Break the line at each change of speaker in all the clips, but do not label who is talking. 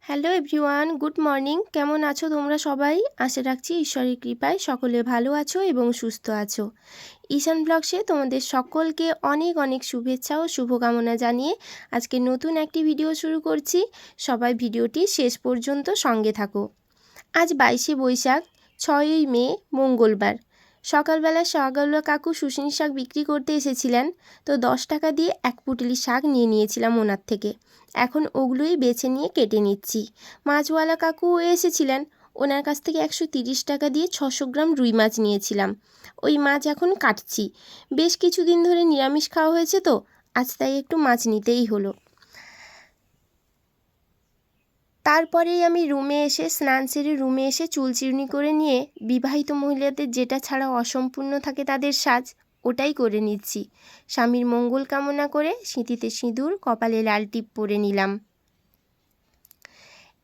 Hello everyone, good morning. কেমন আছো তোমরা সবাই? আশা রাখছি ঈশ্বরের কৃপায় সকলে ভালো আছো এবং সুস্থ আছো। ঈশান ব্লগসে তোমাদের সকলকে অনেক অনেক শুভেচ্ছা ও শুভকামনা জানিয়ে আজকে নতুন একটি ভিডিও শুরু করছি। সবাই ভিডিওটি শেষ পর্যন্ত সঙ্গে থাকো। আজ 22শে বৈশাখ, 6ই মে, মঙ্গলবার। সকালবেলা শাকওয়ালা কাকু শুশনি শাক বিক্রি করতে এসেছিলেন, তো 10 টাকা দিয়ে এক পুঁটলি শাক নিয়ে নিয়েছিলাম ওনার থেকে। এখন ওগুলোই বেছে নিয়ে কেটে নিচ্ছি। মাছওয়ালা কাকুও এসেছিলেন, ওনার কাছ থেকে 130 টাকা দিয়ে 600 গ্রাম রুই মাছ নিয়েছিলাম। ওই মাছ এখন কাটছি। বেশ কিছুদিন ধরে নিরামিষ খাওয়া হয়েছে, তো আজ তাই একটু মাছ নিতেই হলো। তারপরেই আমি স্নান সেরে রুমে এসে চুল চিরুনি করে নিয়ে বিবাহিত মহিলাদের যেটা ছাড়া অসম্পূর্ণ থাকে তাদের সাজ, ওটাই করে নিচ্ছি। স্বামীর মঙ্গল কামনা করে সিঁথিতে সিঁদুর, কপালে লাল টিপ পরে নিলাম।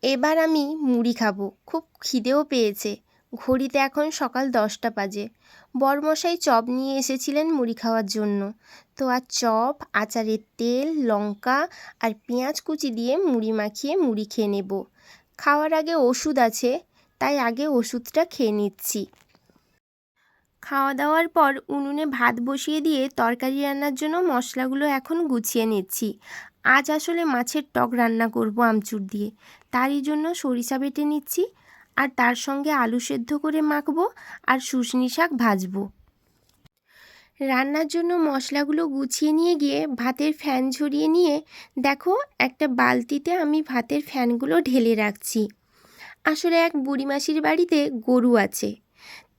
এবার আমি মুড়ি খাবো, খুব খিদেও পেয়েছে। ঘড়িতে এখন সকাল 10টা বাজে। বরমশাই চপ নিয়ে এসেছিলেন মুড়ি খাওয়ার জন্য, তো আর চপ, আচারের তেল, লঙ্কা আর পেঁয়াজ কুচি দিয়ে মুড়ি মাখিয়ে মুড়ি খেয়ে নেব। খাওয়ার আগে ওষুধ আছে, তাই আগে ওষুধটা খেয়ে নিচ্ছি। খাওয়া দাওয়ার পর উনুনে ভাত বসিয়ে দিয়ে তরকারি রান্নার জন্য মশলাগুলো এখন গুছিয়ে নিচ্ছি। আজ আসলে মাছের টক রান্না করব আমচুর দিয়ে, তারই জন্য সরিষা বেটে নিচ্ছি, আর তার সঙ্গে আলু সেদ্ধ করে মাখবো আর শুশনি শাক ভাজবো। রান্নার জন্য মশলাগুলো গুছিয়ে নিয়ে গিয়ে ভাতের ফ্যান ঝরিয়ে নিয়ে দেখো একটা বালতিতে আমি ভাতের ফ্যানগুলো ঢেলে রাখছি। আসলে এক বুড়িমাসির বাড়িতে গরু আছে,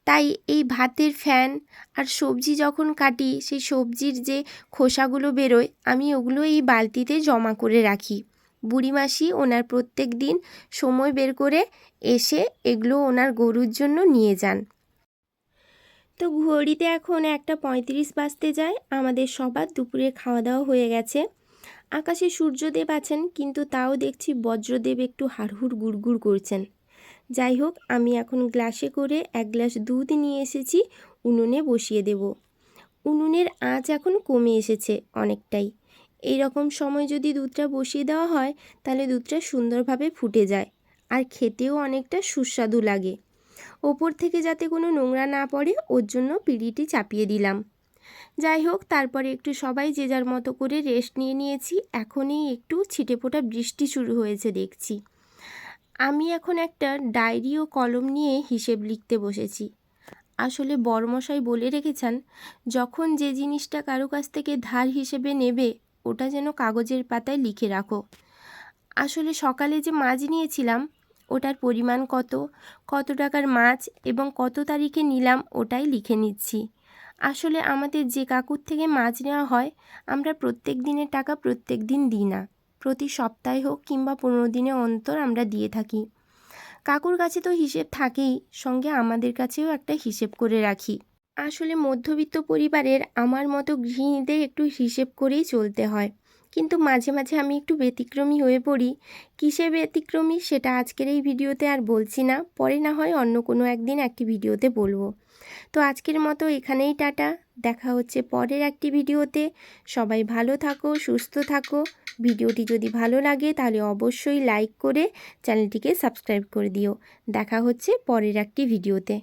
তাই এই ভাতের ফ্যান আর সবজি যখন কাটি সেই সবজির যে খোসাগুলো বেরোয় আমি ওগুলো এই বালতিতে জমা করে রাখি। বুড়িমাসি ওনার প্রত্যেক দিন সময় বের করে এসে এগুলো ওনার গরুর জন্য নিয়ে যান। তো ঘড়িতে এখন 1:35 বাজতে যায়। আমাদের সবার দুপুরে খাওয়া দাওয়া হয়ে গেছে। আকাশে সূর্যদেব আছেন, কিন্তু তাও দেখছি বজ্রদেব একটু হাড়হুড় গুড়গুড় করছেন। যাই হোক, আমি এখন গ্লাসে করে 1 গ্লাস দুধ নিয়ে এসেছি, উনুনে বসিয়ে দেব। উনুনের আঁচ এখন কমে এসেছে অনেকটাই। এই রকম সময় যদি দুধটা বসিয়ে দেওয়া হয় তাহলে দুধটা সুন্দরভাবে ফুটে যায় আর খেতেও অনেকটা সুস্বাদু লাগে। ওপর থেকে যাতে কোনো নোংরা না পড়ে ওর জন্য পিঁড়িটি চাপিয়ে দিলাম। যাই হোক, তারপরে একটু সবাই যে যার মতো করে রেস্ট নিয়ে নিয়েছি। এখনই একটু ছিটেফোঁটা বৃষ্টি শুরু হয়েছে দেখছি। আমি এখন একটা ডায়েরি ও কলম নিয়ে হিসেব লিখতে বসেছি। আসলে বড়মশাই বলে রেখেছেন, যখন যে জিনিসটা কারো কাছ থেকে ধার হিসেবে নেবে ওটা যেন কাগজের পাতায় লিখে রাখো। আসলে সকালে যে মাছ নিয়েছিলাম ওটার পরিমাণ কত, কত টাকার মাছ এবং কত তারিখে নিলাম ওটাই লিখে নিচ্ছি। আসলে আমাদের যে কাকুর থেকে মাছ নেওয়া হয় আমরা প্রত্যেক দিনের টাকা প্রত্যেক দিন দিই না, প্রতি সপ্তাহে হোক কিংবা 15 দিনে অন্তর আমরা দিয়ে থাকি। কাকুর কাছে তো হিসেব থাকেই, সঙ্গে আমাদের কাছেও একটা হিসেব করে রাখি। আসলে মধ্যবিত্ত পরিবারের আমার মতো গৃহিণীদের একটু হিসেব করেই চলতে হয়, কিন্তু মাঝে মাঝে আমি একটু ব্যতিক্রমী হয়ে পড়ি। কিসে ব্যতিক্রমী সেটা আজকের এই ভিডিওতে আর বলছি না, পরে না হয় অন্য কোনো একদিন একটি ভিডিওতে বলবো। তো আজকের মতো এখানেই টাটা, দেখা হচ্ছে পরের একটি ভিডিওতে। সবাই ভালো থাকো, সুস্থ থাকো। ভিডিওটি যদি ভালো লাগে তাহলে অবশ্যই লাইক করে চ্যানেলটিকে সাবস্ক্রাইব করে দিও। দেখা হচ্ছে পরের একটি ভিডিওতে।